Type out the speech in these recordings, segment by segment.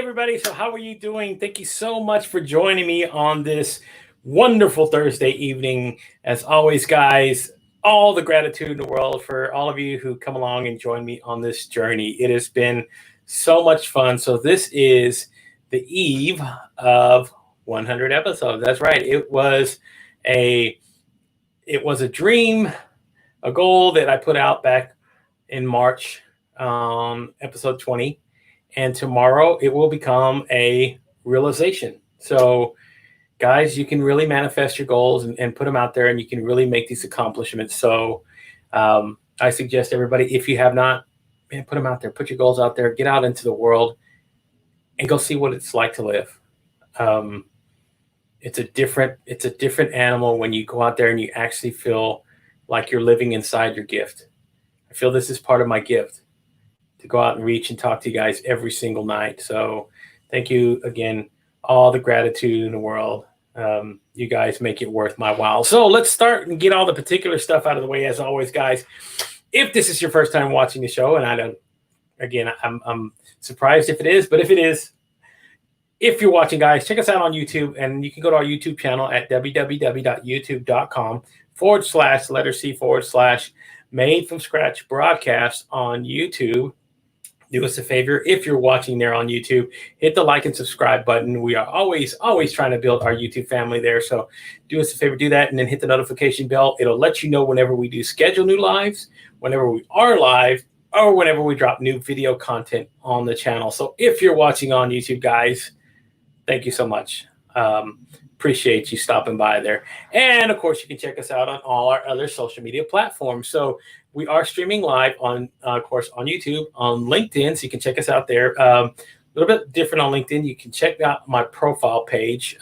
everybody. So how are you doing? Thank you so much for joining me on this wonderful Thursday evening. As always, guys, all the gratitude in the world for all of you who come along and join me on this journey. It has been so much fun. So this is the eve of 100 episodes. That's right. It was a dream, a goal that I put out back in March, episode 20. And tomorrow it will become a realization. So, guys, you can really manifest your goals and put them out there, and you can really make these accomplishments. So, I suggest everybody, if you have not, man, put them out there, put your goals out there, get out into the world, and go see what it's like to live. It's a different animal when you go out there and you actually feel like you're living inside your gift. I feel this is part of my gift, to go out and reach and talk to you guys every single night. So thank you again, all the gratitude in the world. You guys make it worth my while. So let's start and get all the particular stuff out of the way. As always, guys, if this is your first time watching the show, and I'm surprised if it is, but if it is, if you're watching, guys, check us out on YouTube, and you can go to our YouTube channel at www.youtube.com/C/made from scratch broadcast on YouTube. Do us a favor, if you're watching there on YouTube, hit the like and subscribe button. We are always trying to build our YouTube family there. So do us a favor, do that, and then hit the notification bell. It'll let you know whenever we do schedule new lives, whenever we are live, or whenever we drop new video content on the channel. So if you're watching on YouTube, guys, thank you so much. Appreciate you stopping by there. And of course, you can check us out on all our other social media platforms. So we are streaming live on, of course, on YouTube, on LinkedIn. So you can check us out there. A little bit different on LinkedIn. You can check out my profile page,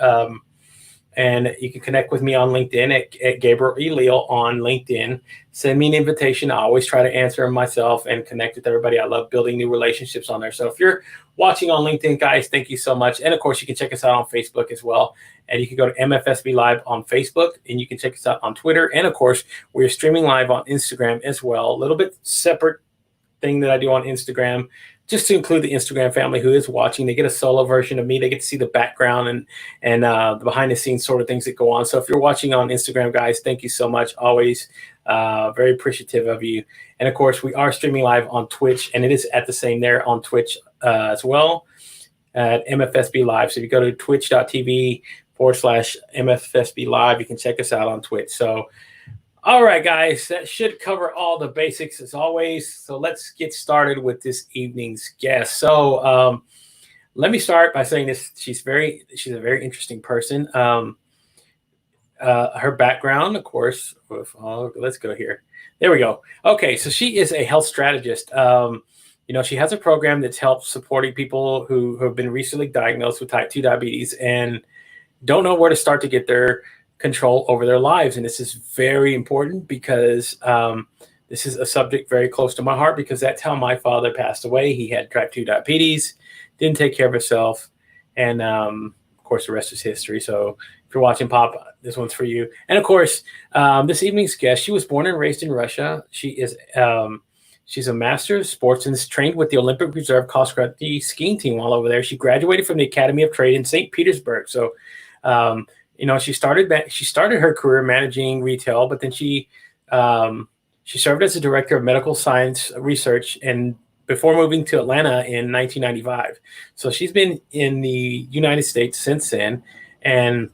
and you can connect with me on LinkedIn at Gabriel E. Leal on LinkedIn. Send me an invitation. I always try to answer them myself and connect with everybody. I love building new relationships on there. So if you're watching on LinkedIn, guys, thank you so much. And of course, you can check us out on Facebook as well. And you can go to MFSB Live on Facebook, and you can check us out on Twitter. And of course, we're streaming live on Instagram as well. A little bit separate thing that I do on Instagram, just to include the Instagram family who is watching. They get a solo version of me. They get to see the background and the behind the scenes sort of things that go on. So if you're watching on Instagram, guys, thank you so much. Always very appreciative of you. And of course, we are streaming live on Twitch, and it is at the same there on Twitch as well at MFSB Live. So if you go to twitch.tv/MFSB Live, you can check us out on Twitch. So, all right, guys, that should cover all the basics as always. So let's get started with this evening's guest. So let me start by saying this. She's a very interesting person. Her background, of course, let's go here. There we go. Okay, so she is a health strategist. She has a program that's helped supporting people who have been recently diagnosed with type 2 diabetes and don't know where to start to get their control over their lives. And this is very important because this is a subject very close to my heart, because that's how my father passed away. He had type 2 diabetes, didn't take care of himself. And of course, the rest is history. So if you're watching, Pop, this one's for you. And of course, this evening's guest, she was born and raised in Russia. She's a master of sports and is trained with the Olympic Reserve cross-country skiing team while over there. She graduated from the Academy of Trade in St. Petersburg. So, she started her career managing retail, but then she served as a director of medical science research and before moving to Atlanta in 1995. So she's been in the United States since then. And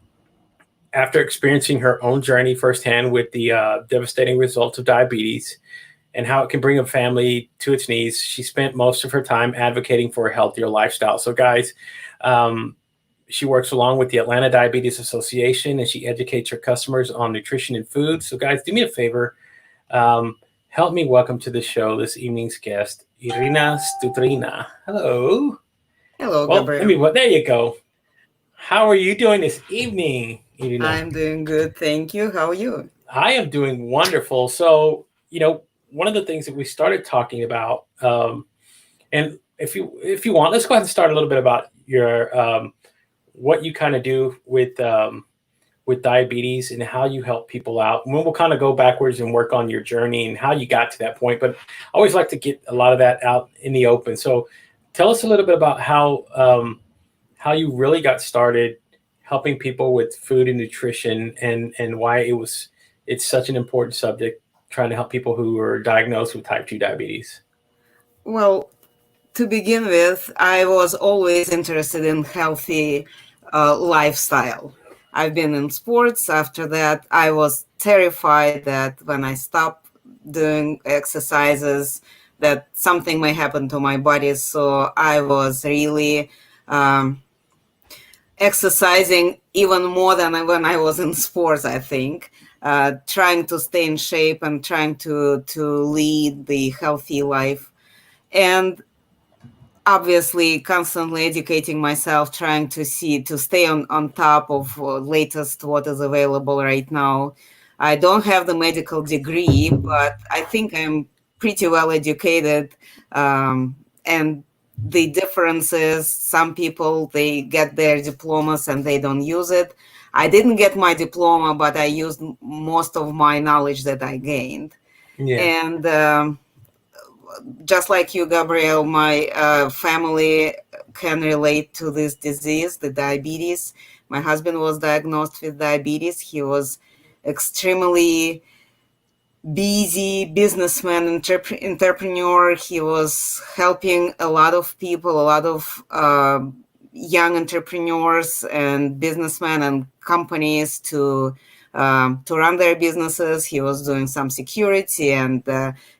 after experiencing her own journey firsthand with the devastating results of diabetes and how it can bring a family to its knees, she spent most of her time advocating for a healthier lifestyle. So guys, she works along with the Atlanta Diabetes Association, and she educates her customers on nutrition and food. So guys, do me a favor. Help me welcome to the show this evening's guest, Irina Strunina. Hello. Hello, Gabriel. There you go. How are you doing this evening, Irina? I'm doing good, thank you. How are you? I am doing wonderful. So, one of the things that we started talking about, and if you want, let's go ahead and start a little bit about your what you kind of do with diabetes and how you help people out. And we'll kind of go backwards and work on your journey and how you got to that point. But I always like to get a lot of that out in the open. So tell us a little bit about how how you really got started helping people with food and nutrition, and why it's such an important subject, trying to help people who are diagnosed with type 2 diabetes. Well, to begin with, I was always interested in healthy lifestyle. I've been in sports. After that, I was terrified that when I stopped doing exercises, that something may happen to my body. So I was really exercising even more than when I was in sports, I think, trying to stay in shape and trying to lead the healthy life. And obviously constantly educating myself, trying to stay on top of latest what is available right now. I don't have the medical degree, but I think I'm pretty well educated. And the difference is some people, they get their diplomas and they don't use it. I didn't get my diploma, but I used most of my knowledge that I gained. Yeah. And just like you, Gabriel, my family can relate to this disease, the diabetes. My husband was diagnosed with diabetes. He was extremely busy businessman, entrepreneur. He was helping a lot of people, a lot of young entrepreneurs and businessmen and companies to run their businesses. He was doing some security and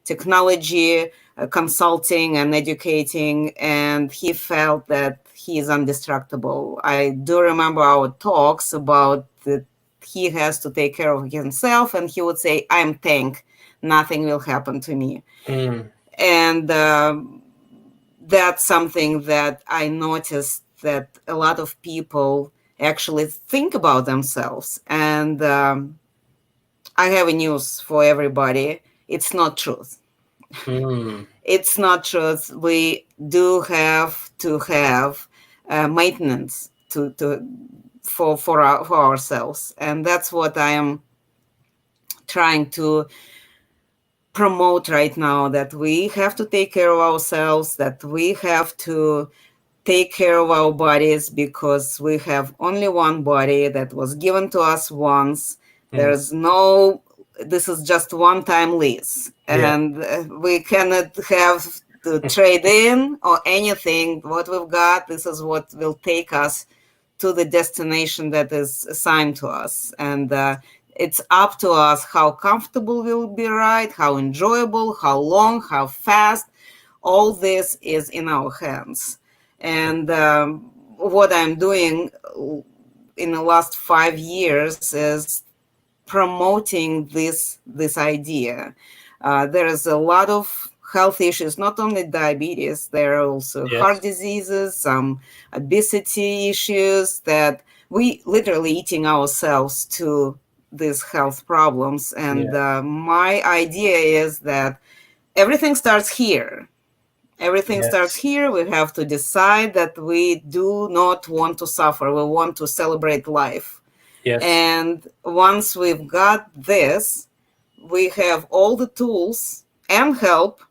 technology consulting and educating, and he felt that he is indestructible. I do remember our talks about that he has to take care of himself, and he would say, "I'm tank, nothing will happen to me." And that's something that I noticed, that a lot of people actually think about themselves. And I have a news for everybody. It's not truth. It's not truth. We do have to have maintenance for ourselves, and that's what I am trying to promote right now, that we have to take care of ourselves, that we have to take care of our bodies, because we have only one body that was given to us once. There's no, this is just one-time lease, and we cannot have to trade in or anything. What we've got, this is what will take us to the destination that is assigned to us. And it's up to us how comfortable we'll be ride, how enjoyable, how long, how fast. All this is in our hands. And what I'm doing in the last 5 years is promoting this idea. There is a lot of health issues, not only diabetes, there are also heart diseases, some obesity issues, that we literally eating ourselves to these health problems. And my idea is that everything starts here. Everything starts here. We have to decide that we do not want to suffer. We want to celebrate life. And once we've got this, we have all the tools and help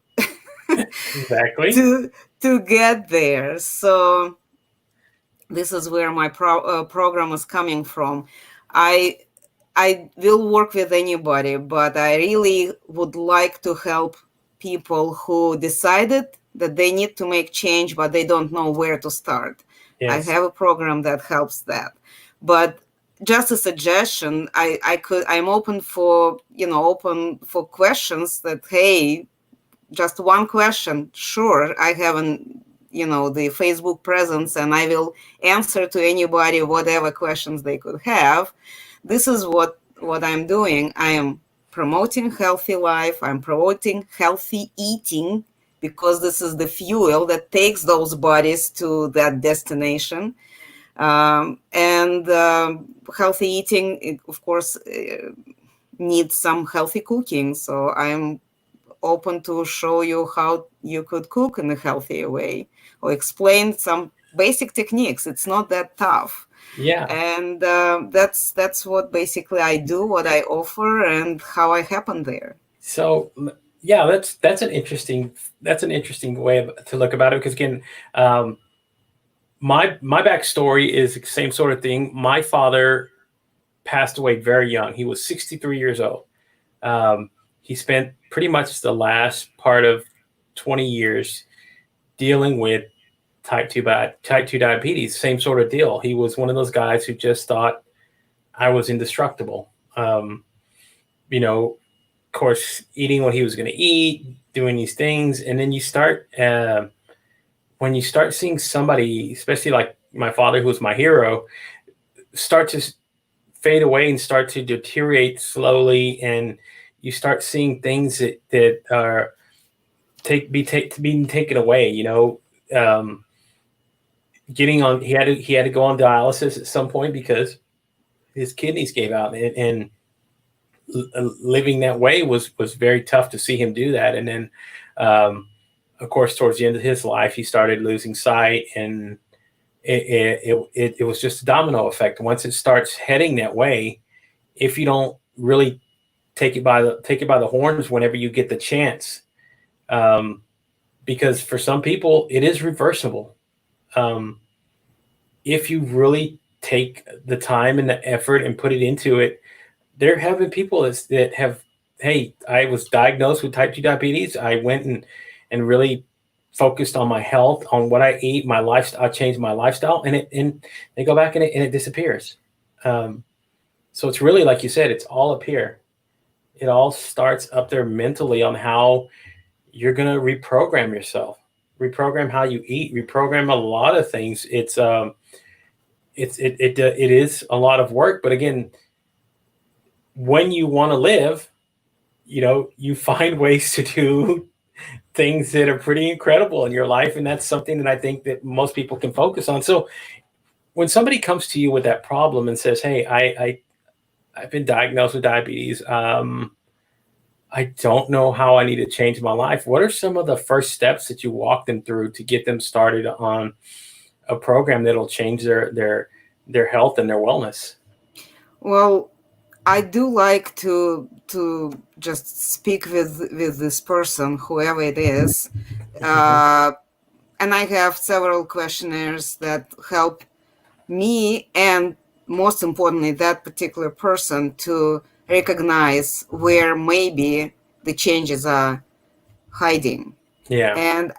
to get there. So this is where my program is coming from. I will work with anybody, but I really would like to help people who decided that they need to make change, but they don't know where to start. I have a program that helps that. But just a suggestion, I'm open for questions that, hey, just one question. Sure, I have the Facebook presence, and I will answer to anybody whatever questions they could have. This is what I'm doing. I am promoting healthy life. I'm promoting healthy eating, because this is the fuel that takes those bodies to that destination. And healthy eating, of course, needs some healthy cooking. So I'm open to show you how you could cook in a healthy way, or explain some basic techniques. It's not that tough. And that's what basically I do, what I offer, and how I happen there. So that's an interesting way to look about it, because again, my backstory is the same sort of thing. My father passed away very young. He was 63 years old. He spent pretty much the last part of 20 years dealing with type 2 diabetes. Same sort of deal. He was one of those guys who just thought I was indestructible. You know, of course, eating what he was going to eat, doing these things, and then you start when you start seeing somebody, especially like my father, who was my hero, start to fade away and start to deteriorate slowly, and you start seeing things that are being taken away. You know, getting on, he had to go on dialysis at some point because his kidneys gave out, and living that way was very tough to see him do that. And then, of course, towards the end of his life, he started losing sight, and it was just a domino effect. Once it starts heading that way, if you don't really take it by the horns whenever you get the chance, because for some people it is reversible. If you really take the time and the effort and put it into it, there have been people that have, hey, I was diagnosed with type 2 diabetes. I went and really focused on my health, on what I eat, my lifestyle. I changed my lifestyle, and they go back and it disappears. So it's really, like you said, it's all up here. It all starts up there mentally on how you're going to reprogram yourself, reprogram how you eat, reprogram a lot of things. It is a lot of work, but again, when you want to live, you know, you find ways to do things that are pretty incredible in your life, and that's something that I think that most people can focus on. So when somebody comes to you with that problem and says, hey, I've been diagnosed with diabetes, I don't know how I need to change my life, what are some of the first steps that you walk them through to get them started on a program that'll change their health and their wellness? Well, I do like to just speak with this person, whoever it is, and I have several questionnaires that help me, and most importantly, that particular person, to recognize where maybe the changes are hiding. Yeah. And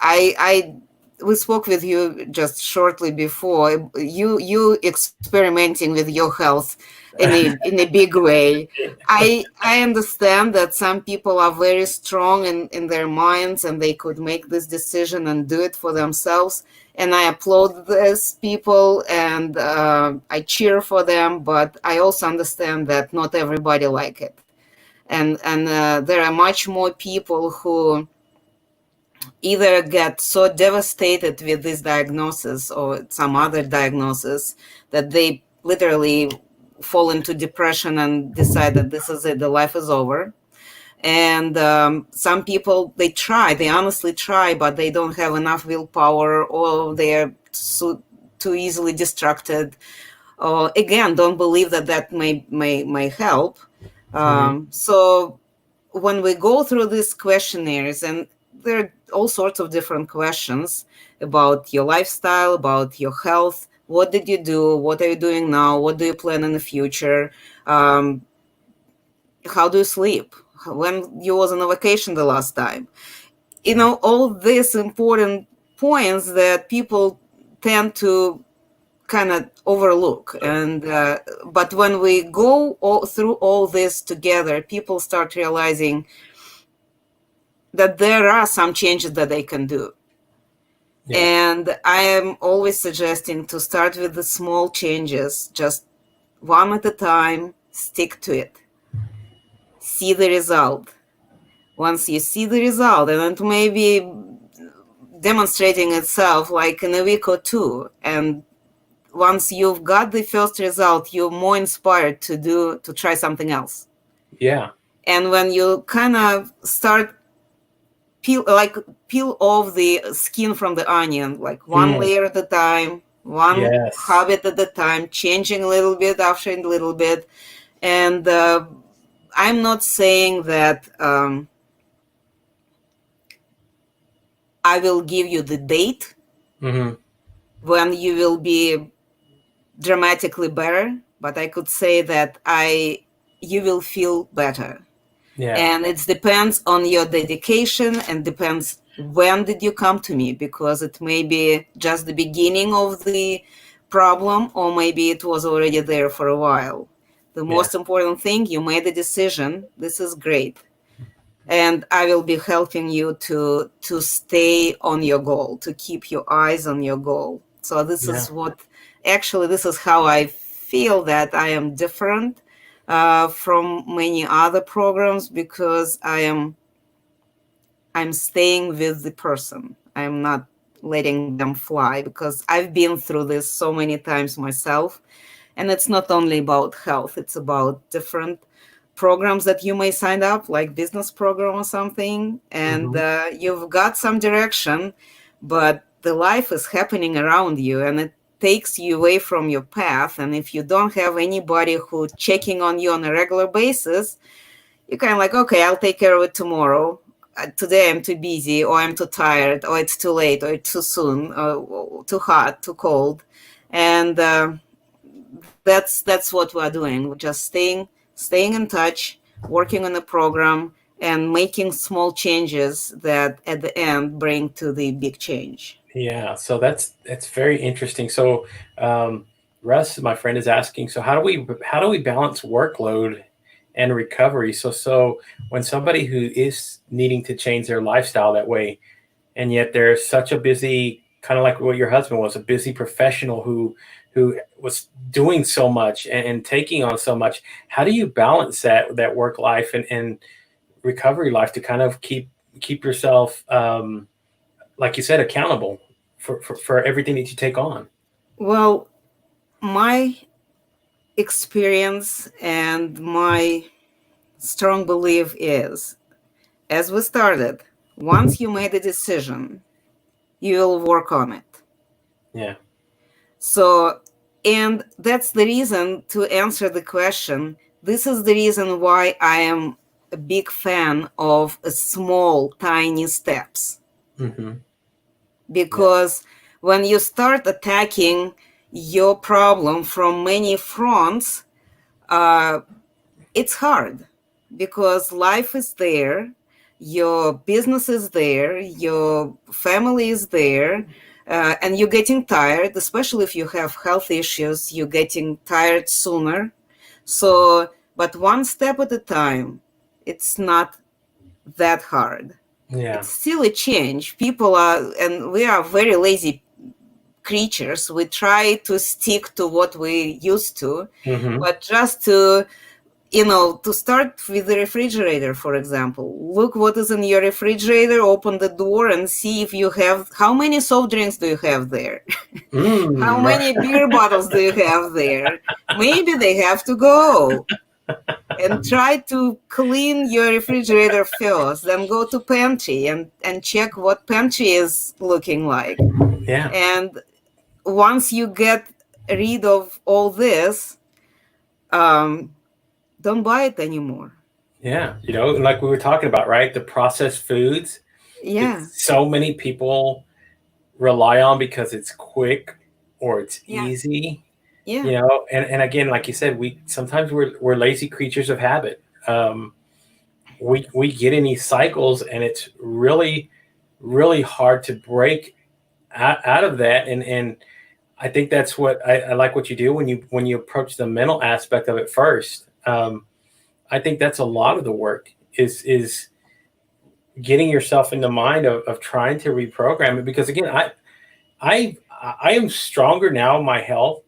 we spoke with you just shortly before. You experimenting with your health in a big way. I understand that some people are very strong in their minds, and they could make this decision and do it for themselves. And I applaud these people, and I cheer for them. But I also understand that not everybody like it, and there are much more people who either get so devastated with this diagnosis or some other diagnosis that they literally fall into depression and decide that this is it, the life is over. And some people, they honestly try, but they don't have enough willpower, or they're too easily distracted, or again, don't believe that may help. So when we go through these questionnaires, and there are all sorts of different questions about your lifestyle, about your health. What did you do? What are you doing now? What do you plan in the future? How do you sleep? When you was on a vacation the last time? You know, all these important points that people tend to kind of overlook. And but when we go through all this together, people start realizing that there are some changes that they can do. Yeah. And I am always suggesting to start with the small changes, just one at a time, stick to it. See the result. Once you see the result, and it may be demonstrating itself like in a week or two, and once you've got the first result, you're more inspired to try something else. Yeah. And when you kind of start peel off the skin from the onion, like one layer at a time, one habit at a time, changing a little bit after a little bit. And I'm not saying that I will give you the date. when you will be dramatically better, but I could say that you will feel better. Yeah. And it depends on your dedication and depends when did you come to me, because it may be just the beginning of the problem, or maybe it was already there for a while. The Yeah. most important thing, you made a decision. This is great. And I will be helping you to stay on your goal, to keep your eyes on your goal. So this Yeah. is this is how I feel that I am different from many other programs, because I'm staying with the person. I'm not letting them fly, because I've been through this so many times myself. And it's not only about health, it's about different programs that you may sign up, like business program or something, and Hmm. you've got some direction, but the life is happening around you and it takes you away from your path. And if you don't have anybody who checking on you on a regular basis, you're kind of like, okay, I'll take care of it tomorrow. Today I'm too busy, or I'm too tired, or it's too late, or it's too soon, or too hot, too cold. And that's what we're doing. We're just staying in touch, working on the program, and making small changes that at the end bring to the big change. Yeah. So that's very interesting. So Russ, my friend, is asking, so how do we balance workload and recovery? So when somebody who is needing to change their lifestyle that way, and yet they're such a busy, kind of like what your husband was, a busy professional who was doing so much and taking on so much. How do you balance that work life and recovery life to kind of keep yourself, like you said, accountable for everything that you take on? Well, my experience and my strong belief is, as we started, once you made a decision, you'll work on it. Yeah. So, and that's the reason, to answer the question, this is the reason why I am a big fan of small, tiny steps. Hmm. Yeah. Because when you start attacking your problem from many fronts, uh, it's hard, because life is there, your business is there, your family is there, and you're getting tired, especially if you have health issues, you're getting tired sooner. So, but one step at a time, it's not that hard. Yeah. It's still a change. People are, and we are very lazy creatures. We try to stick to what we used to, Hmm. but just to start with the refrigerator, for example. Look what is in your refrigerator, open the door and see if you have, how many soft drinks do you have there? How Right. many beer bottles do you have there? Maybe they have to go. And try to clean your refrigerator first, then go to pantry and check what pantry is looking like. Yeah. And once you get rid of all this, um, don't buy it anymore. Yeah. Like we were talking about, right? The processed foods that Yeah, so many people rely on because it's quick or it's yeah, easy. yeah, And again, like you said, we sometimes we're lazy creatures of habit. We get in these cycles, and it's really really hard to break out of that. And I think that's what I like what you do when you approach the mental aspect of it first. I think that's a lot of the work is getting yourself in the mind of trying to reprogram it, because again, I I am stronger now in my health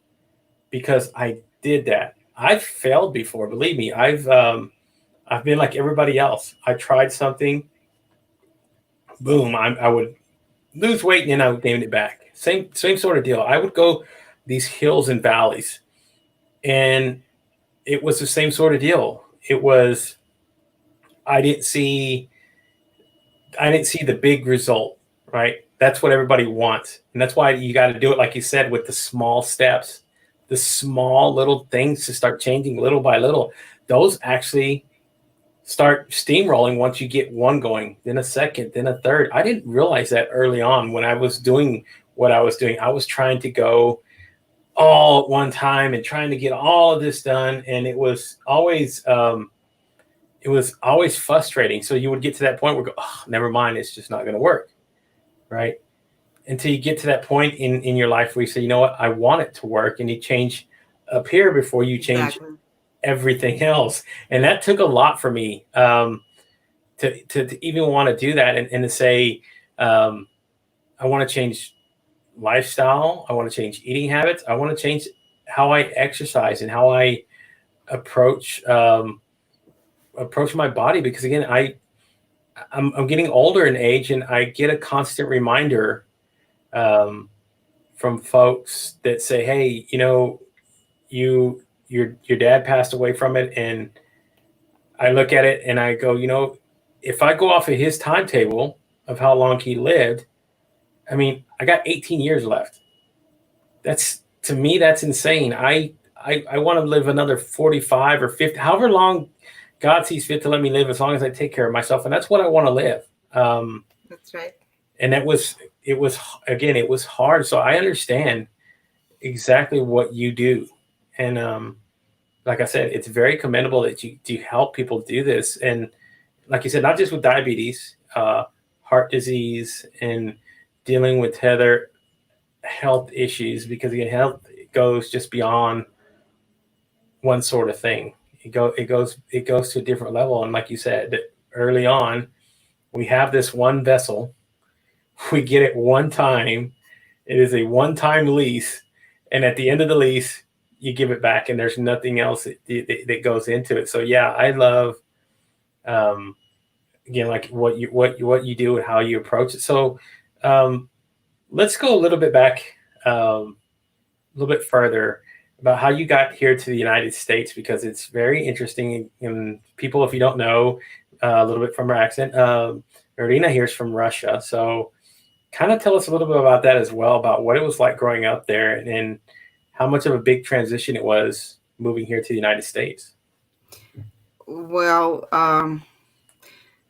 because I did that. I've failed before, believe me. I've been like everybody else. I tried something, boom, I would lose weight and then I would gain it back. Same sort of deal. I would go these hills and valleys, and it was the same sort of deal. It was I didn't see I didn't see the big result, right? That's what everybody wants. And that's why you got to do it, like you said, with the small steps, the small little things to start changing little by little. Those actually start steamrolling once you get one going, then a second, then a third. I didn't realize that early on when I was doing what I was doing. I was trying to go all at one time and trying to get all of this done, and it was always frustrating. So you would get to that point where, oh, never mind, it's just not going to work, right? Until you get to that point in your life where you say, you know what, I want it to work, and you change up here before you change everything else. And that took a lot for me to even want to do that, and to say, I want to change lifestyle. I want to change eating habits. I want to change how I exercise and how I approach my body, because again, I'm getting older in age, and I get a constant reminder from folks that say, hey, you know, your dad passed away from it, and I look at it and I go, you know, if I go off of his timetable of how long he lived, I mean, I got 18 years left. To me, that's insane. I want to live another 45 or 50, however long God sees fit to let me live, as long as I take care of myself. And that's what I want to live. That's right. And it was hard. So I understand exactly what you do. And like I said, it's very commendable that you help people do this. And like you said, not just with diabetes, heart disease, and dealing with other health issues, because again, health goes just beyond one sort of thing. It goes to a different level. And like you said, early on, we have this one vessel. We get it one time. It is a one-time lease, and at the end of the lease, you give it back, and there's nothing else that goes into it. So yeah, I love, again, like what you do and how you approach it. So let's go a little bit back, a little bit further about how you got here to the United States, because it's very interesting. And people, if you don't know, a little bit from her accent, Irina here is from Russia. So kind of tell us a little bit about that as well, about what it was like growing up there, and how much of a big transition it was moving here to the United States. Well,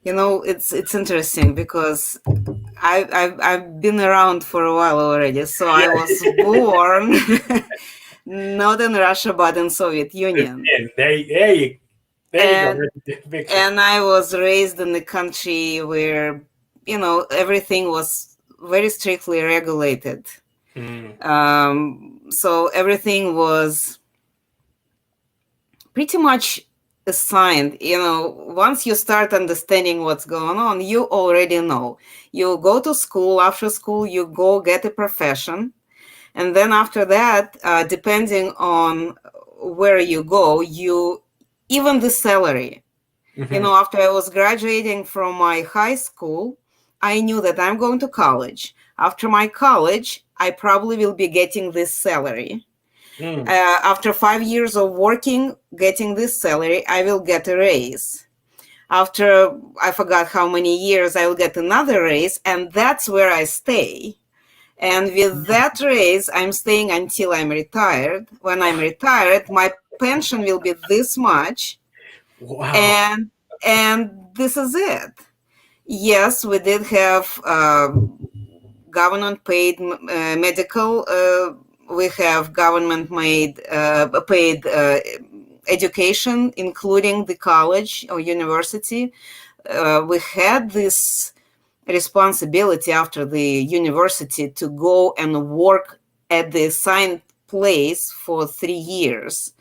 you know, it's interesting, because I've been around for a while already. So I was born not in Russia, but in Soviet Union. There you go. And I was raised in a country where, you know, everything was very strictly regulated. So everything was pretty much assigned. You know, once you start understanding what's going on, you already know. You go to school, after school, you go get a profession. And then after that, depending on where you go, even the salary. You know, after I was graduating from my high school, I knew that I'm going to college. After my college, I probably will be getting this salary. After 5 years of working, getting this salary, I will get a raise. After, I forgot how many years, I will get another raise, and that's where I stay. And with that raise, I'm staying until I'm retired. When I'm retired, my pension will be this much. Wow. And this is it. Yes, we did have government paid medical. We have government paid education, including the college or university. We had this responsibility after the university to go and work at the assigned place for 3 years.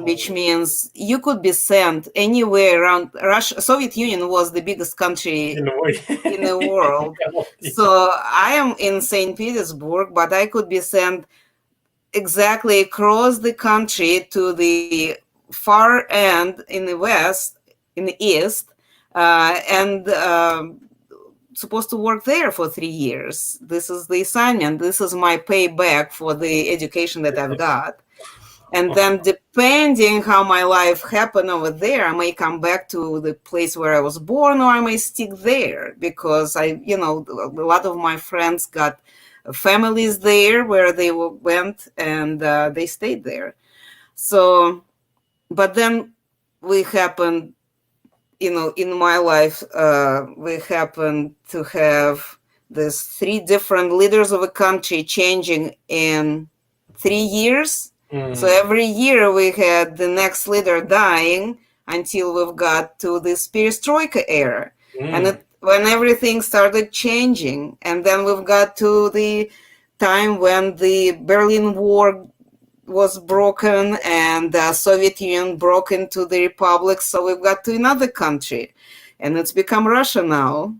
Which means you could be sent anywhere around Russia. Soviet Union was the biggest country in the world. So I am in St. Petersburg, but I could be sent exactly across the country to the far end in the west, in the east, and supposed to work there for 3 years. This is the assignment. This is my payback for the education that I've got. And then depending how my life happened over there, I may come back to the place where I was born, or I may stick there, because a lot of my friends got families there where they went, and they stayed there. So, but then we happened, in my life, we happened to have there's three different leaders of a country changing in 3 years. So every year we had the next leader dying until we've got to this perestroika era. And when everything started changing, and then we've got to the time when the Berlin Wall was broken and the Soviet Union broke into the republic. So we've got to another country, and it's become Russia now.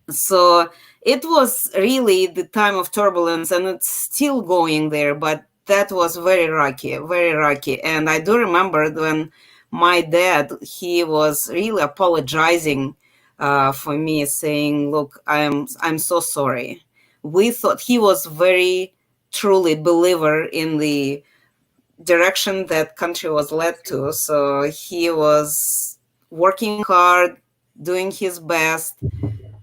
So it was really the time of turbulence, and it's still going there, but that was very rocky, very rocky. And I do remember when my dad, he was really apologizing for me, saying, look, I'm so sorry. We thought he was very truly believer in the direction that country was led to. So he was working hard, doing his best.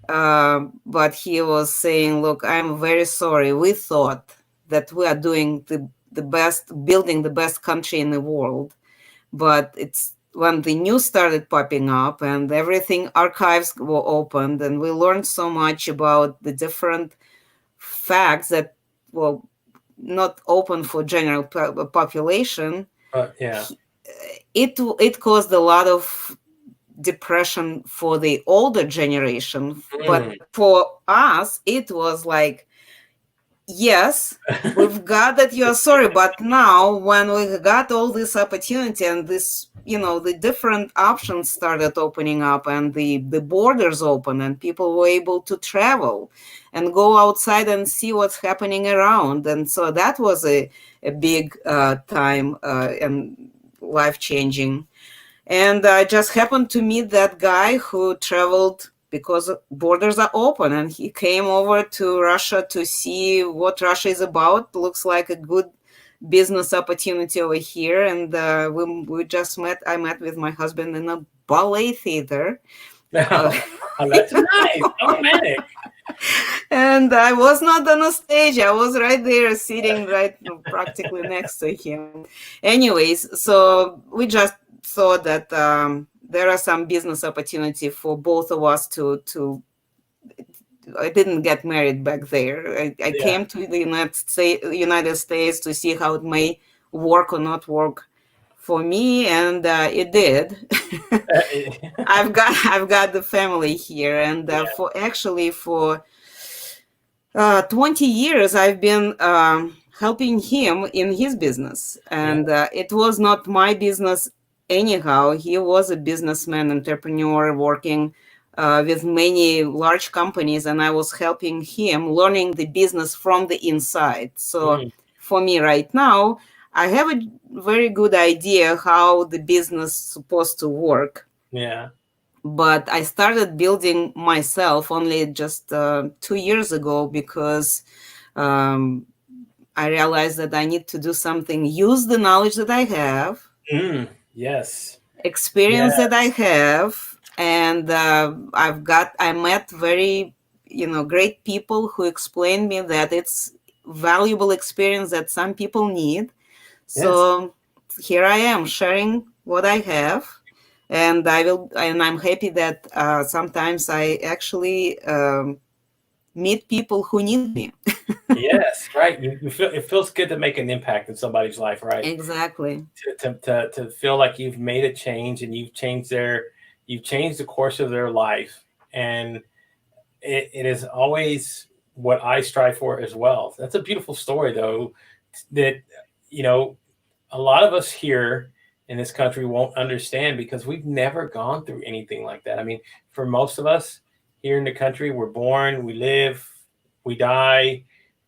But he was saying, look, I'm very sorry. We thought that we are doing the best, building the best country in the world. But it's when the news started popping up and everything, archives were opened, and we learned so much about the different facts that were not open for general population. Yeah. It caused a lot of depression for the older generation, but for us it was like, yes, we've got that, you're sorry, but now when we got all this opportunity and this, the different options started opening up, and the borders open, and people were able to travel and go outside and see what's happening around, and so that was a big time and life-changing. And I just happened to meet that guy who traveled because borders are open, and he came over to Russia to see what Russia is about. Looks like a good business opportunity over here. And we just met. I met with my husband in a ballet theater. Oh, that's nice. Romantic. And I was not on a stage. I was right there sitting right practically next to him. Anyways, so we just thought that there are some business opportunity for both of us to I didn't get married back there. I came to the United States to see how it may work or not work for me, and it did. I've got the family here, and for 20 years I've been helping him in his business, and it was not my business anyhow. He was a businessman, entrepreneur, working with many large companies, and I was helping him learning the business from the inside. So for me right now, I have a very good idea how the business is supposed to work. Yeah. But I started building myself only just 2 years ago, because I realized that I need to do something, use the knowledge that I have, yes, experience that I have, and I met very, great people who explained me that it's valuable experience that some people need. So here I am sharing what I have, and I'm happy that sometimes I actually meet people who need me. Yes, right. You feel, it feels good to make an impact in somebody's life, right? Exactly. To feel like you've made a change, and you've changed the course of their life, and it is always what I strive for as well. That's a beautiful story, though, that a lot of us here in this country won't understand, because we've never gone through anything like that. I mean, for most of us here in the country, we're born, we live, we die.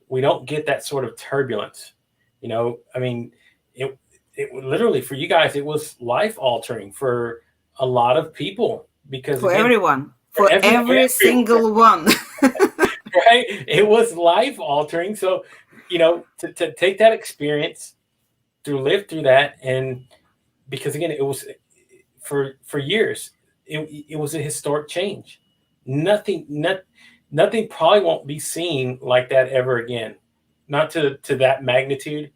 We don't get that sort of turbulence. I mean, it literally, for you guys, it was life altering for a lot of people, because For again, everyone, for every single one. right? It was life altering. So, to take that experience, to live through that, and because again, it was for years, it was a historic change. Nothing probably won't be seen like that ever again. Not to that magnitude,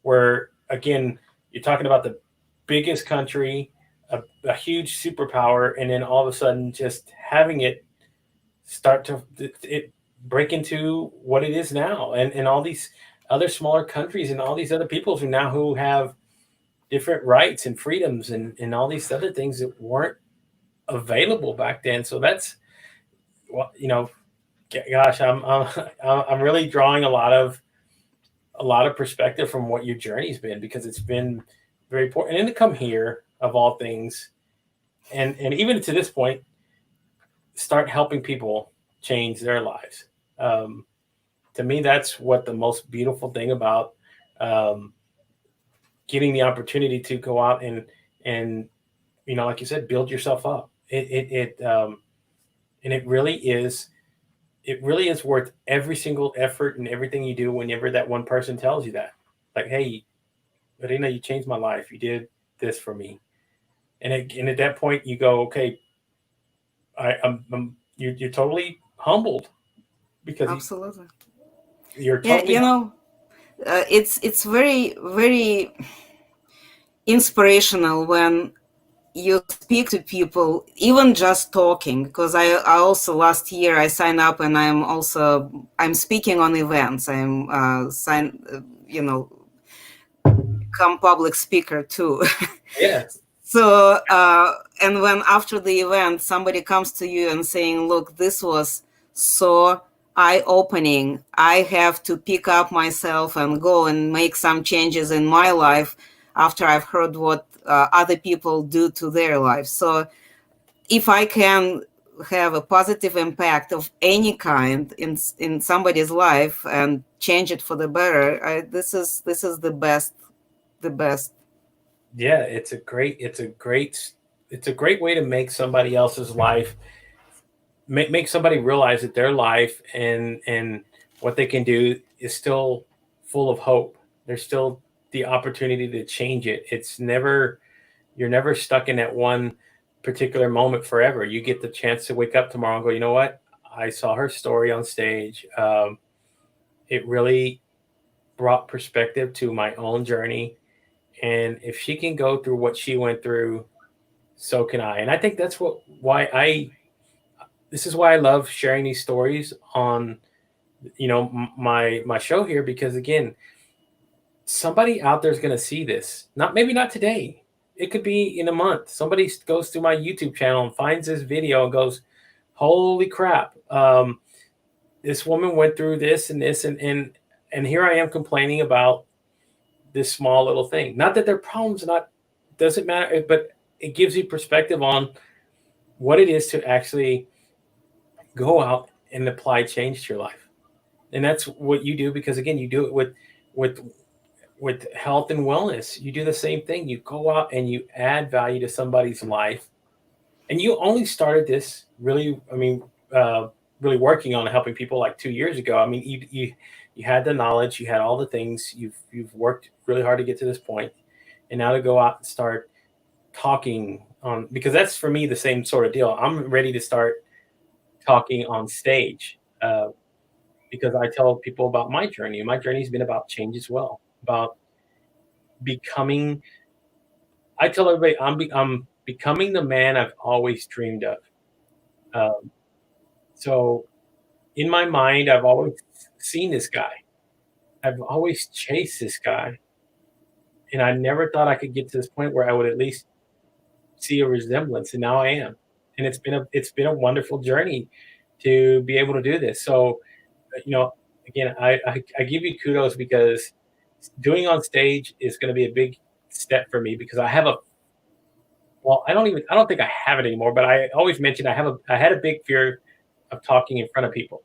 where again, you're talking about the biggest country, a huge superpower, and then all of a sudden just having it start to break into what it is now, and all these other smaller countries and all these other peoples who have different rights and freedoms and all these other things that weren't available back then. So that's what, gosh, I'm really drawing a lot of perspective from what your journey's been, because it's been very important. And to come here, of all things, and even to this point, start helping people change their lives. Um, to me, that's what the most beautiful thing about um, getting the opportunity to go out and like you said, build yourself up. And it really is worth every single effort and everything you do whenever that one person tells you that, like, hey, Irina, you changed my life. You did this for me. And at that point, you go, okay, you're totally humbled, because Absolutely. you're Yeah, totally it's very, very inspirational when you speak to people, even just talking, because I also last year I signed up, and I'm speaking on events. I'm become public speaker too. yes, So and when after the event somebody comes to you and saying, look, this was so eye-opening, I have to pick up myself and go and make some changes in my life after I've heard what other people do to their lives. So if I can have a positive impact of any kind in somebody's life and change it for the better, this is the best. yeah, it's a great way to make somebody else's life, make somebody realize that their life and what they can do is still full of hope. There's still the opportunity to change it. It's never You're never stuck in that one particular moment forever. You get the chance to wake up tomorrow and go, you know what? I saw her story on stage. It really brought perspective to my own journey. And if she can go through what she went through, so can I. And I think that's this is why I love sharing these stories on, my show here, because again, somebody out there is going to see this. Maybe not today. It could be in a month. Somebody goes through my YouTube channel and finds this video and goes, "Holy crap! This woman went through this and this, and here I am complaining about this small little thing. Not that their problems not doesn't matter, but it gives you perspective on what it is to actually go out and apply change to your life. And that's what you do, because again, you do it with with health and wellness. You do the same thing. You go out and you add value to somebody's life. And you only started this really, really working on helping people like 2 years ago. I mean, you had the knowledge, you had all the things, you've worked really hard to get to this point, and now to go out and start talking on, because that's for me the same sort of deal. I'm ready to start talking on stage, because I tell people about my journey. My journey's been about change as well, about becoming. I tell everybody I'm becoming the man I've always dreamed of. Um, so in my mind, I've always seen this guy. I've always chased this guy, and I never thought I could get to this point where I would at least see a resemblance, and now I am. And it's been a wonderful journey to be able to do this. So, you know, again, I give you kudos, because doing on stage is going to be a big step for me, because I don't think I have it anymore, but I always mention I had a big fear of talking in front of people,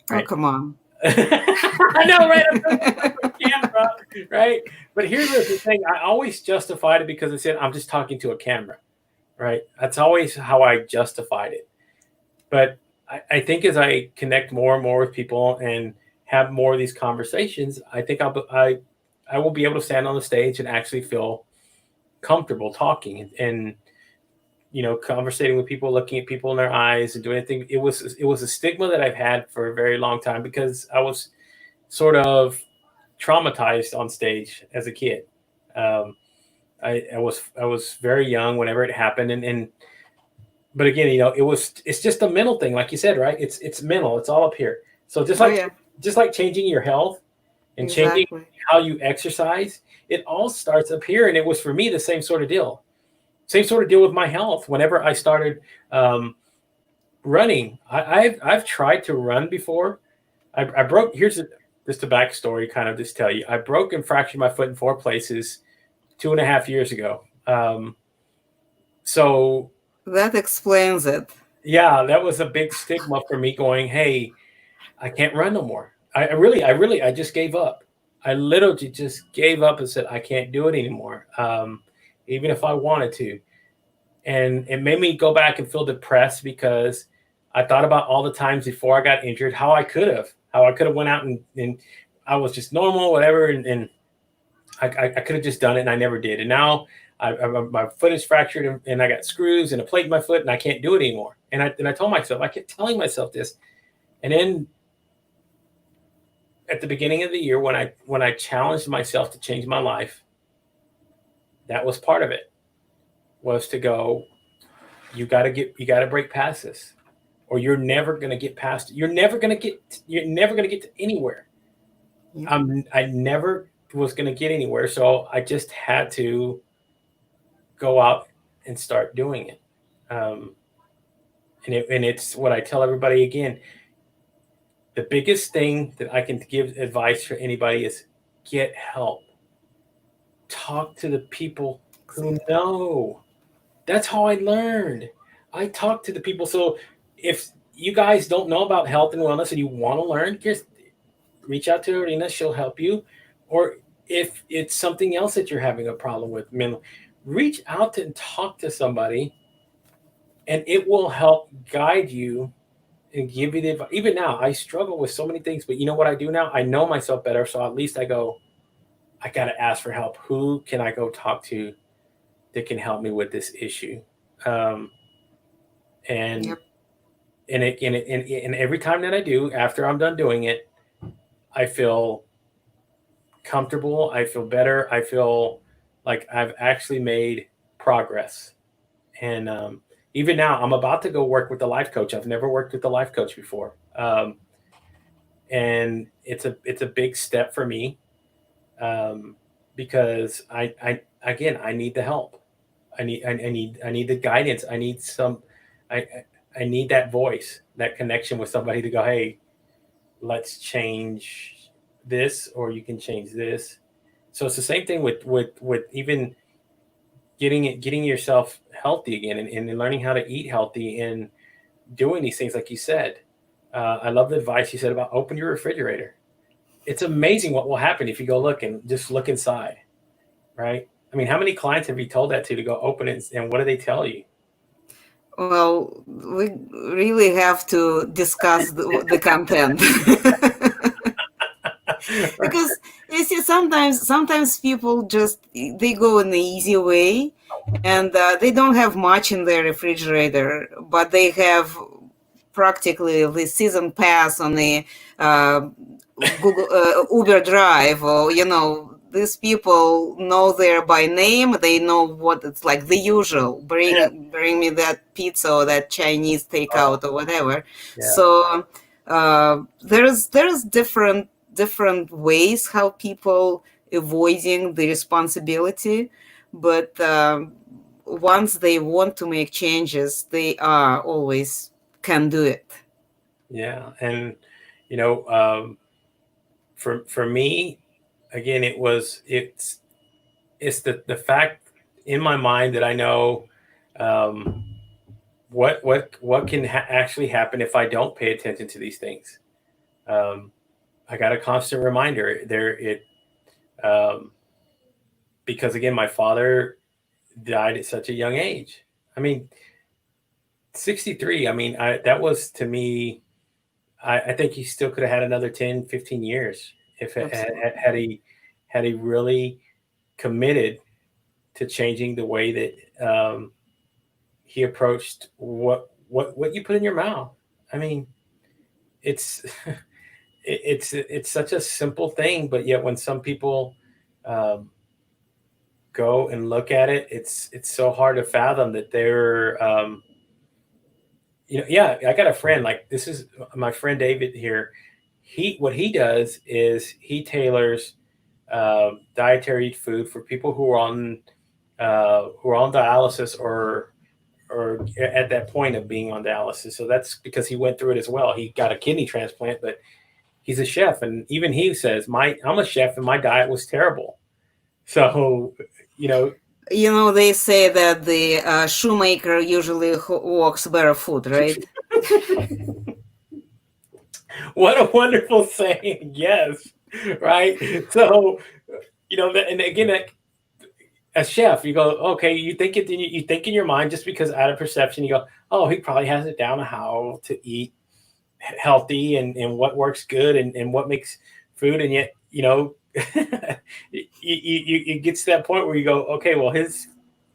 Oh, right? come on. I know, right? I'm talking in front of a camera, right? But here's the thing: I always justified it because I said I'm just talking to a camera, right? That's always how I justified it. But I think as I connect more and more with people and have more of these conversations, I think I will be able to stand on the stage and actually feel comfortable talking and conversating with people, looking at people in their eyes and doing anything. It was a stigma that I've had for a very long time, because I was sort of traumatized on stage as a kid. Um, I was very young whenever it happened, and but again, it's just a mental thing, like you said, right? It's mental. It's all up here. So Oh yeah, just like changing your health and changing exactly. how you exercise, it all starts up here. And it was for me the same sort of deal. Same sort of deal with my health. Whenever I started running, I've tried to run before. I broke. Just a backstory, kind of just tell you. I broke and fractured my foot in 4 places 2.5 years ago. So That explains it. yeah, that was a big stigma for me. Going, hey, I can't run no more. I just gave up. I literally just gave up and said I can't do it anymore, even if I wanted to. And it made me go back and feel depressed because I thought about all the times before I got injured, how I could have went out and I was just normal, whatever, and I could have just done it, and I never did. And now my foot is fractured, and I got screws and a plate in my foot, and I can't do it anymore. And I told myself, I kept telling myself this, and then at the beginning of the year when I challenged myself to change my life, that was part of it. Was to go, you got to break past this, or you're never going to get past it. You're never going to get to anywhere. Yeah. I never was going to get anywhere, so I just had to go out and start doing it. Um, and it's what I tell everybody again. The biggest thing that I can give advice for anybody is get help. Talk to the people who know. That's how I learned. I talk to the people. So if you guys don't know about health and wellness and you want to learn, just reach out to Irina. She'll help you. Or if it's something else that you're having a problem with, reach out and talk to somebody, and it will help guide you and give you the advice. Even now, I struggle with so many things, but you know what I do now? I know myself better, so at least I go, I got to ask for help. Who can I go talk to that can help me with this issue? Um, and Yep. and every time that I do, after I'm done doing it, I feel comfortable. I feel better. I feel like I've actually made progress. And even now, I'm about to go work with the life coach. I've never worked with the life coach before, and it's a big step for me, um, because I need the help. I need the guidance. I I need that voice, that connection with somebody to go, hey, let's change this, or you can change this. So it's the same thing with even getting yourself healthy again, and learning how to eat healthy and doing these things like you said. I love the advice you said about open your refrigerator. It's amazing what will happen if you go look and just look inside, right? I mean, how many clients have you told that to go open it, and what do they tell you? Well, we really have to discuss the content. Because you see, sometimes people just they go in the easy way, and they don't have much in their refrigerator, but they have practically the season pass on the uh, Google Uber Drive, or these people know their by name. They know what it's like, the usual. Yeah. Bring me that pizza or that Chinese Oh, takeout or whatever. yeah. So there's different ways how people avoiding the responsibility, but once they want to make changes, they are always can do it. Yeah. And you know, for me, again, it's the fact in my mind that I know, um, what can actually happen if I don't pay attention to these things. Um, I got a constant reminder there. Um, because again, my father died at such a young age. I mean, 63. I mean, that was to me. I think he still could have had another 10, 15 years if Absolutely. had he really committed to changing the way that, he approached what you put in your mouth. I mean, it's it's such a simple thing, but yet when some people, um, go and look at it, it's so hard to fathom that they're, Yeah, I got a friend, like, this is my friend David here. What he does is he tailors dietary food for people who are on dialysis, or at that point of being on dialysis. So that's because he went through it as well. He got a kidney transplant, but he's a chef, and even he says, "My I'm a chef, and my diet was terrible." So, you know, They say that the shoemaker usually walks barefoot, right? what a wonderful saying. Yes, right. So, and again, a chef, you go, okay, you think it, you think in your mind, just because out of perception, you go, oh, he probably has it down how to eat healthy, and what works good, and what makes food. And yet, you get to that point where you go, okay, well, his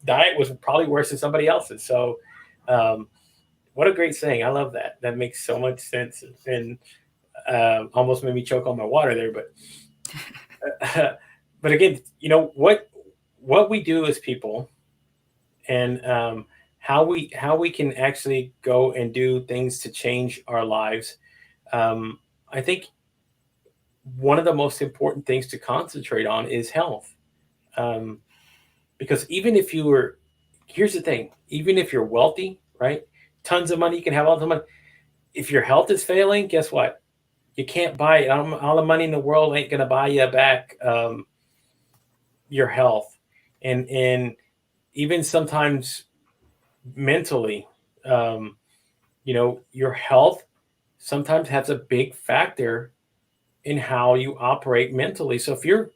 diet was probably worse than somebody else's. So, um, what a great saying. I love that. That makes so much sense. And almost made me choke on my water there. But again, what we do as people, and how we can actually go and do things to change our lives. I think one of the most important things to concentrate on is health. Um, because even if you were, here's the thing, even if you're wealthy, right? Tons of money, you can have all the money. If your health is failing, guess what? You can't buy it. All the money in the world ain't going to buy you back your health. And even sometimes mentally, um, your health sometimes has a big factor in how you operate mentally. So if you're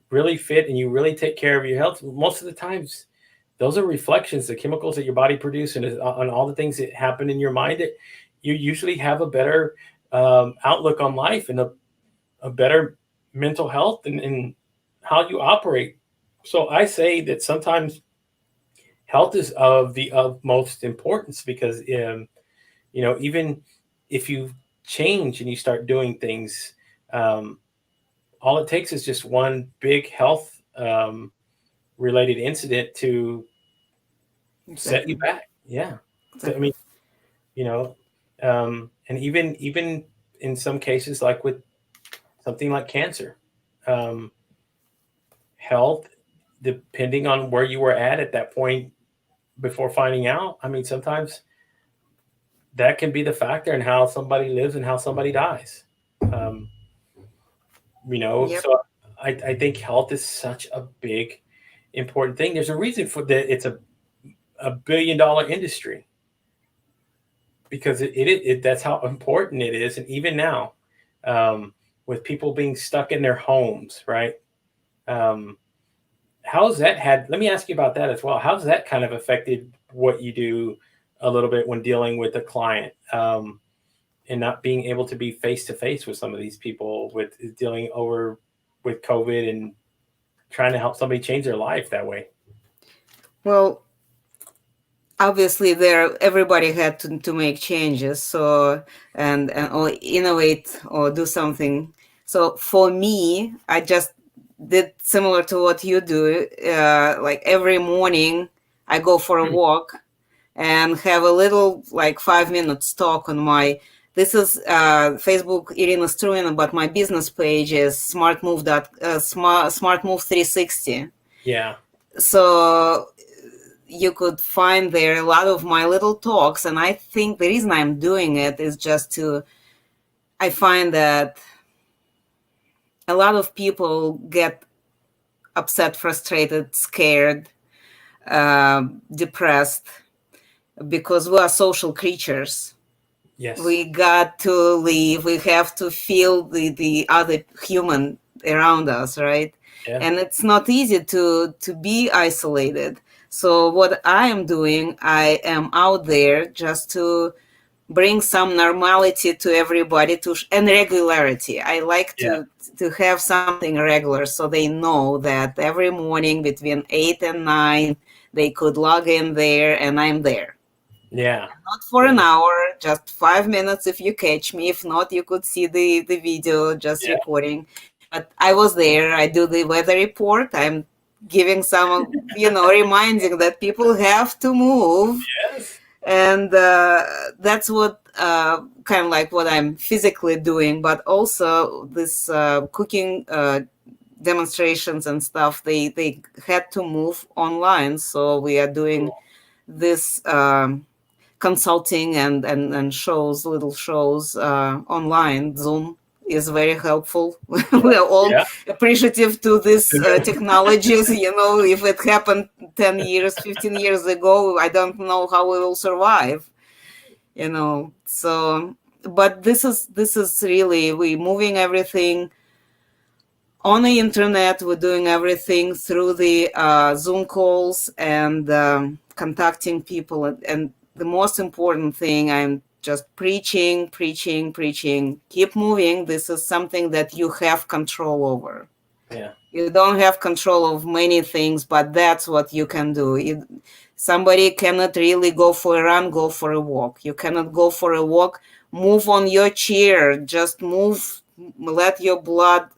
really fit and you really take care of your health, most of the times those are reflections, the chemicals that your body produces, and on all the things that happen in your mind, that you usually have a better outlook on life, and a better mental health, and how you operate. So I say that sometimes health is of the utmost importance, because even if you change and you start doing things, um, all it takes is just one big health related incident to set you Exactly. back. Yeah. So, I Exactly. mean, you know, and even in some cases, like with something like cancer, um, health, depending on where you were at that point before finding out. I mean, sometimes that can be the factor in how somebody lives and how somebody dies. Um, Yep. so I think health is such a big, important thing. There's a reason for that. It's a $1 billion industry, because that's how important it is. And even now, um, with people being stuck in their homes, right? Um, how's that had? Let me ask you about that as well. How's that kind of affected what you do a little bit when dealing with a client, and not being able to be face to face with some of these people, with dealing over with COVID, and trying to help somebody change their life that way? Well, obviously there everybody had to make changes, so and or innovate or do something. So for me, I just did similar to what you do. Like every morning I go for a walk and have a little, like, 5 minutes talk on my, this is Facebook Irina Strunina, but my business page is smart move 360. Yeah, So you could find there a lot of my little talks, and I think the reason I'm doing it is just to, I find that a lot of people get upset, frustrated, scared, depressed, because we are social creatures. yes, We got to live, we have to feel the other human around us, right? yeah, And it's not easy to be isolated. So what I am doing, I am out there just to bring some normality to everybody, and regularity. I like yeah, to have something regular, so they know that every morning between 8 and 9 they could log in there and I'm there. yeah, Not for yeah, an hour, just 5 minutes if you catch me. If not, you could see the video just yeah, recording. But I was there. I do the weather report. I'm giving some, reminding that people have to move. yes, And that's what kind of like what I'm physically doing, but also this cooking demonstrations and stuff, they had to move online, so we are doing this consulting and shows, little shows online. Zoom is very helpful. We are all appreciative to this technologies. You know, if it happened 10 years, 15 years ago, I don't know how we will survive, you know. So, but this is really, we moving everything on the internet. We're doing everything through the Zoom calls and contacting people. And the most important thing, I'm just preaching. Keep moving. This is something that you have control over. Yeah. You don't have control of many things, but that's what you can do. Somebody cannot really go for a run, go for a walk. You cannot go for a walk, move on your chair, just move, let your blood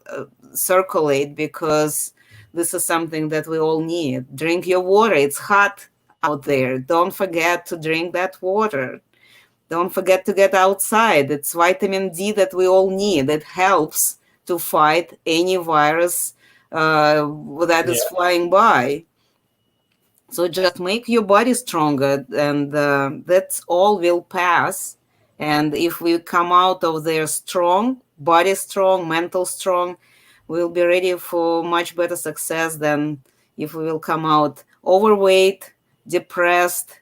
circulate, because this is something that we all need. Drink your water. It's hot out there. Don't forget to drink that water. Don't forget to get outside. It's vitamin D that we all need. It helps to fight any virus that is flying by. So just make your body stronger, and that's all will pass. And if we come out of there strong, body strong, mental strong, we'll be ready for much better success than if we will come out overweight, depressed,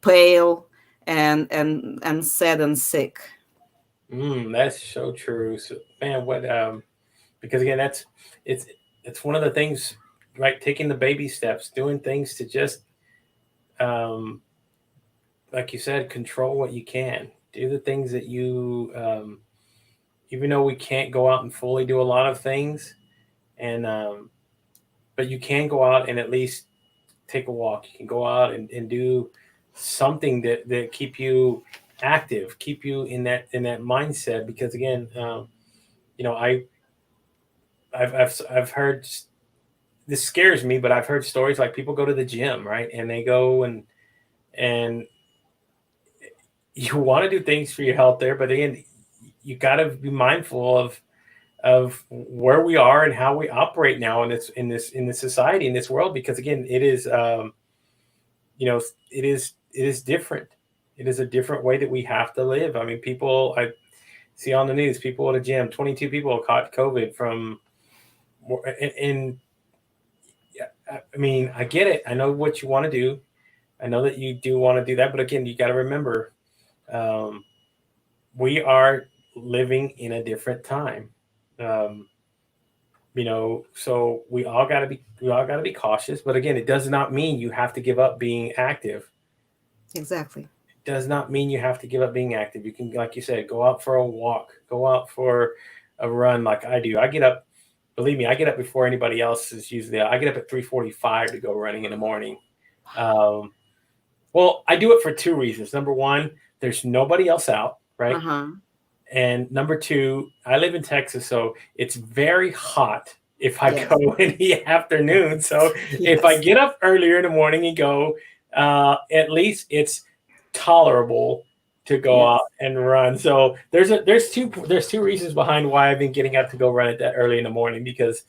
pale, and sad and sick. That's so true. So, man, what because again, it's one of the things, right? Taking the baby steps, doing things to just um like you said, control what you can. Do the things that you even though we can't go out and fully do a lot of things, and but you can go out and at least take a walk. You can go out and do something that keep you active, keep you in that mindset. Because again, you know, I've heard, this scares me, but I've heard stories like people go to the gym, right, and they go and you want to do things for your health there, but again, you got to be mindful of where we are and how we operate now in this society, in this world, because again, it is you know, it is different. It is a different way that we have to live. I mean, people, I see on the news, people at a gym, 22 people caught COVID from, and I mean, I get it. I know what you want to do. I know that you do want to do that, but again, you got to remember, um, we are living in a different time. Um, you know, so we all got to be cautious. But again, it does not mean you have to give up being active. Exactly. It does not mean you have to give up being active. You can, like you said, go out for a walk, go out for a run, like I do. I get up. Believe me, I get up before anybody else is usually. I get up at 3:45 to go running in the morning. Um, well, I do it for two reasons. Number one, there's nobody else out, right? And number two, I live in Texas, so it's very hot if I go in the afternoon. So if I get up earlier in the morning and go, at least it's tolerable to go out and run. So there's two reasons behind why I've been getting up to go run it that early in the morning, because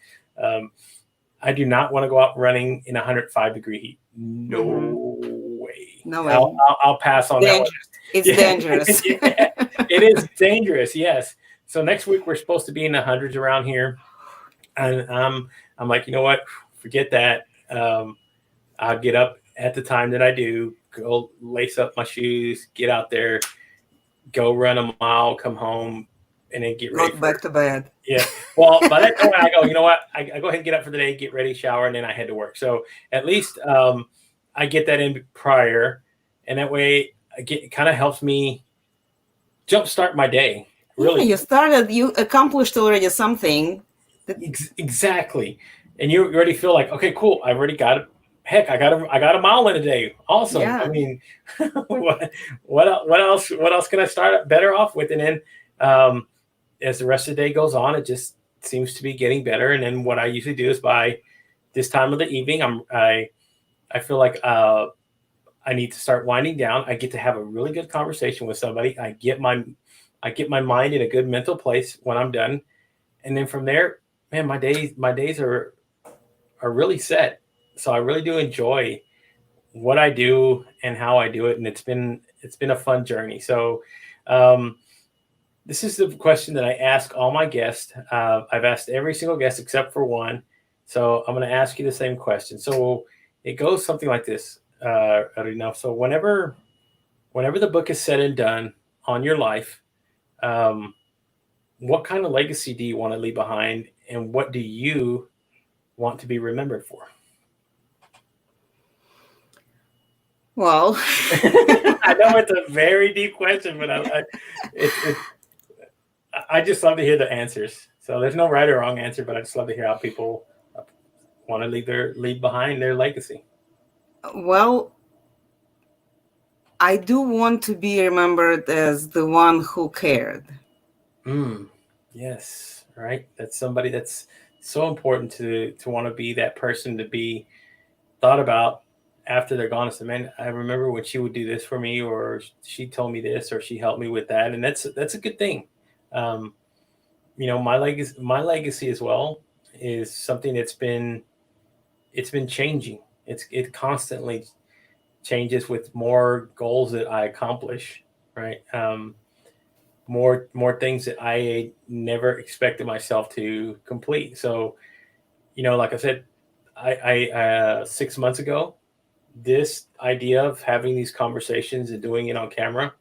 I do not want to go out running in 105-degree heat. No way. No way. I'll pass on that one. It's dangerous. It is dangerous. Yes. So next week we're supposed to be in the hundreds around here, and I'm like, you know what? Forget that. I'll get up at the time that I do, go lace up my shoes, get out there, go run a mile, come home, and then get ready. Go back to bed. Yeah. Well, by that time I go, you know what? I go ahead and get up for the day, get ready, shower, and then I head to work. So at least I get that in prior, and that way it kind of helps me jumpstart my day. Really, you accomplished already something. Exactly, and you already feel like, okay, cool. I've already got it. Heck, I got a mile in a day. Awesome. I mean, what else can I start better off with? And then as the rest of the day goes on, it just seems to be getting better. And then what I usually do is by this time of the evening, I feel like I need to start winding down. I get to have a really good conversation with somebody. I get my mind in a good mental place when I'm done, and then from there, man, my days are really set. So I really do enjoy what I do and how I do it, and it's been a fun journey. So um, this is the question that I ask all my guests. I've asked every single guest except for one. So I'm going to ask you the same question. So it goes something like this, Arina. So whenever the book is said and done on your life, um, what kind of legacy do you want to leave behind, and what do you want to be remembered for? Well, I know it's a very deep question, but it, I just love to hear the answers. So there's no right or wrong answer, but I just love to hear how people want to leave behind their legacy. well, I do want to be remembered as the one who cared. Mm, yes, right. That's somebody that's so important to want to be that person to be thought about after they're gone. So, man, I remember when she would do this for me, or she told me this, or she helped me with that, and that's a good thing. Um, my legacy as well is something it's been changing. It constantly changes with more goals that I accomplish, right? More things that I never expected myself to complete. So, like I said, I 6 months ago, this idea of having these conversations and doing it on camera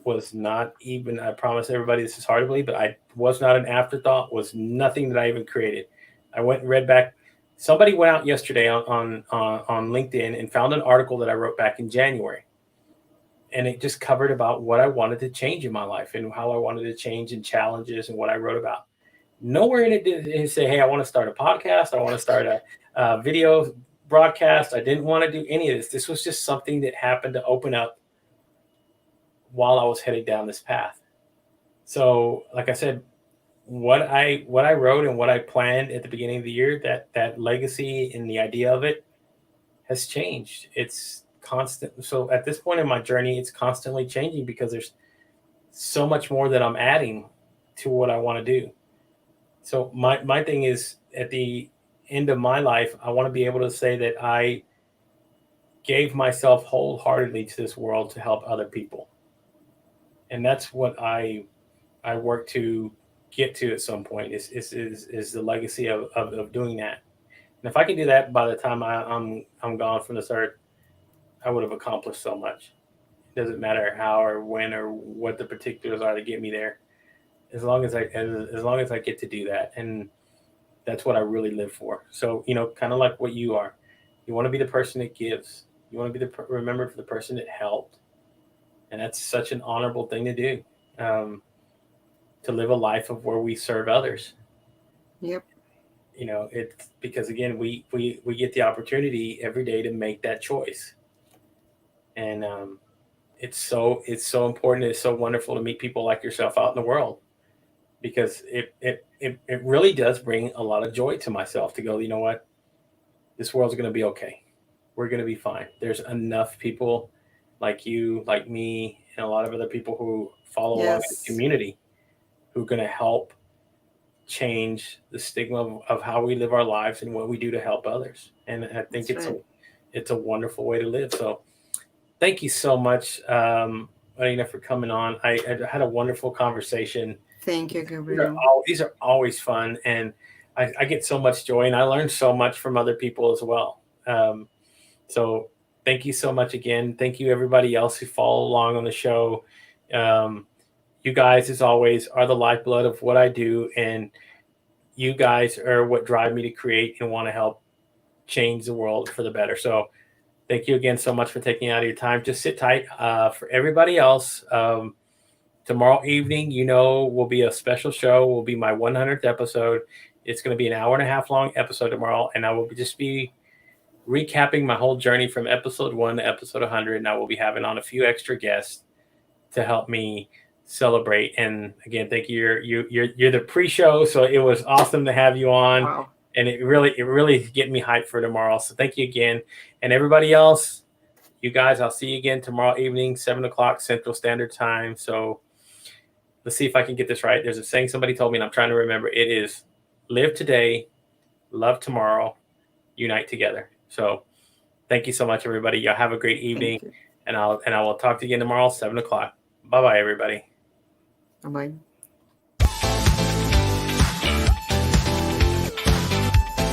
was not even. I promise everybody this is hard to believe, but I was not an afterthought. Was nothing that I even created. I went and read back. Somebody went out yesterday on LinkedIn and found an article that I wrote back in January, and it just covered about what I wanted to change in my life and how I wanted to change and challenges and what I wrote about. Nowhere in it did it say, "Hey, I want to start a podcast. I want to start a video broadcast." I didn't want to do any of this. This was just something that happened to open up while I was headed down this path. So, like I said, what I wrote and what I planned at the beginning of the year, that legacy and the idea of it has changed. It's constant. So at this point in my journey, it's constantly changing because there's so much more that I'm adding to what I want to do. So my thing is, at the end of my life, I want to be able to say that I gave myself wholeheartedly to this world to help other people, and that's what I work to get to at some point. Is the legacy of doing that. And if I can do that by the time I'm gone from this earth, I would have accomplished so much. It doesn't matter how or when or what the particulars are to get me there. As long as I get to do that, and that's what I really live for. So kind of like what you are, you want to be the person that gives. You want to be remembered for the person that helped, and that's such an honorable thing to do. Um, to live a life of where we serve others. Yep, It's because again we get the opportunity every day to make that choice, and it's so important. It's so wonderful to meet people like yourself out in the world, because it really does bring a lot of joy to myself to go, you know what, this world's going to be okay. We're going to be fine. There's enough people like you, like me, and a lot of other people who follow along in the yes, community who are going to help change the stigma of how we live our lives and what we do to help others. And I think that's right. it's a wonderful way to live. So thank you so much, Alina, for coming on. I had a wonderful conversation. Thank you, These are Gabriel. these are always fun, and I get so much joy, and I learn so much from other people as well. So thank you so much again. Thank you everybody else who follow along on the show. Um, you guys, as always, are the lifeblood of what I do, and you guys are what drive me to create and want to help change the world for the better. So thank you again so much for taking out of your time. Just sit tight. For everybody else, tomorrow evening, will be a special show. Will be my 100th episode. It's going to be an hour and a half long episode tomorrow, and I will just be recapping my whole journey from episode 1 to episode 100, and I will be having on a few extra guests to help me celebrate. And again, thank you. You're the pre-show, so it was awesome to have you on, Wow. and it really get me hyped for tomorrow. So thank you again, and everybody else. you guys, I'll see you again tomorrow evening, 7 o'clock Central Standard Time. So let's see if I can get this right. There's a saying somebody told me, and I'm trying to remember. It is live today, love tomorrow, unite together. So thank you so much, everybody. Y'all have a great evening, and I will talk to you again tomorrow, 7 o'clock. Bye-bye, everybody. Bye-bye.